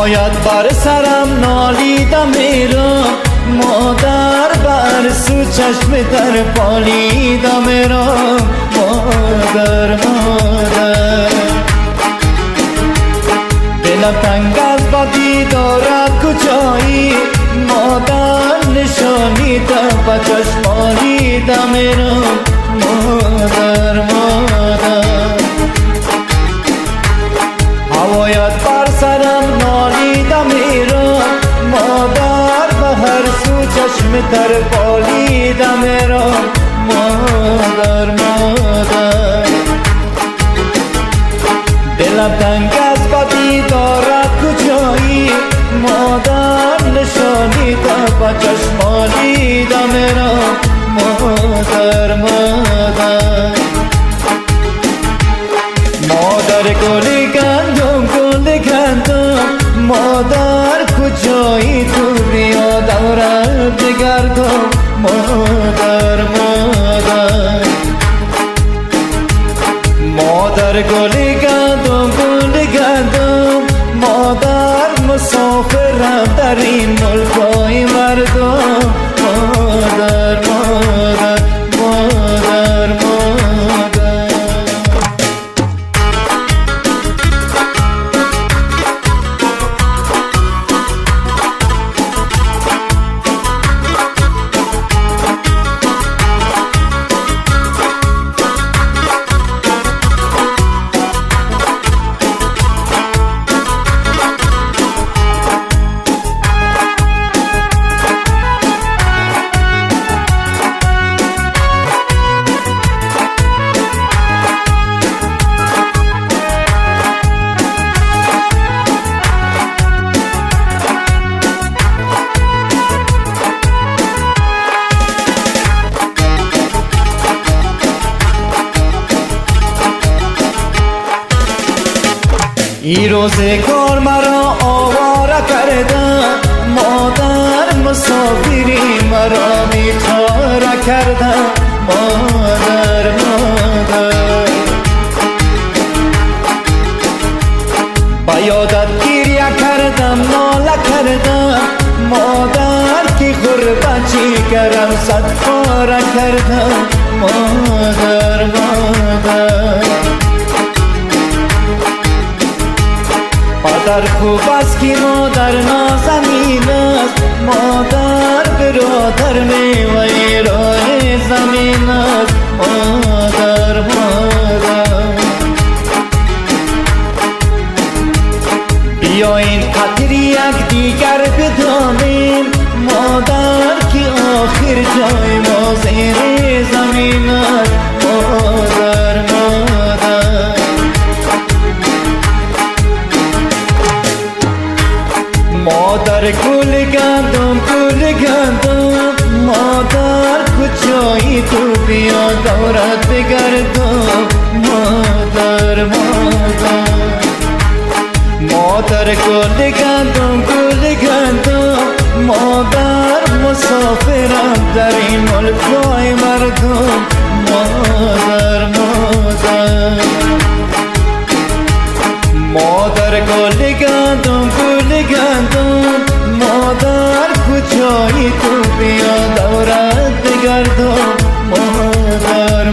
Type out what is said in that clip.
هوایت بر سرم نالیدم میرم، مادر بر سو چشم در پالیدم میرم. مادر مادر دلم تنگ از با دیدارت کجایی، مادر نشانی تا با چشمالیدم میرم. مادر مادر هوایت بر سرم نالیدم میرم، مادر به هر سو چشم تر پالیدم میرم. مادر مادر دلم تنگ از با دیدارت کجایی، مادر نشانی تا با چشمالیدم میرم. مادر مادر مادر گل گندم گل گندم، مادر کجایی تو بیا دورت بگردم. مادر مادر مادر گل گندم گل گندم، مادر مسافرم در این ملکای مردم. مادر مادر مادر مادر ای روزگار مرا آواره کردن، مادر مسافری مرا بیچاره کردن. مادر مادر با یادت گریه کردم ناله کردم، مادر که غربتی کردم صد پاره کردم. مادر مادر مادر خوب است که مادر نازنین است، مادر برادر میوه راه زمین است. مادر مادر بیاین قدر یک دیگر بدانیم، مادر که آخر جای ما زیر زمین است. مادر مادر مادر گل گندم گل گندم، مادر کجایی تو بیا دورت بگردم. مادر مادر مادر گل گندم گل گندم، مادر مسافرم در این ملکای مردم. مادر مادر مادر گل گندم گل گندم، مادر کجایی تو بیا دورت بگردم. مادر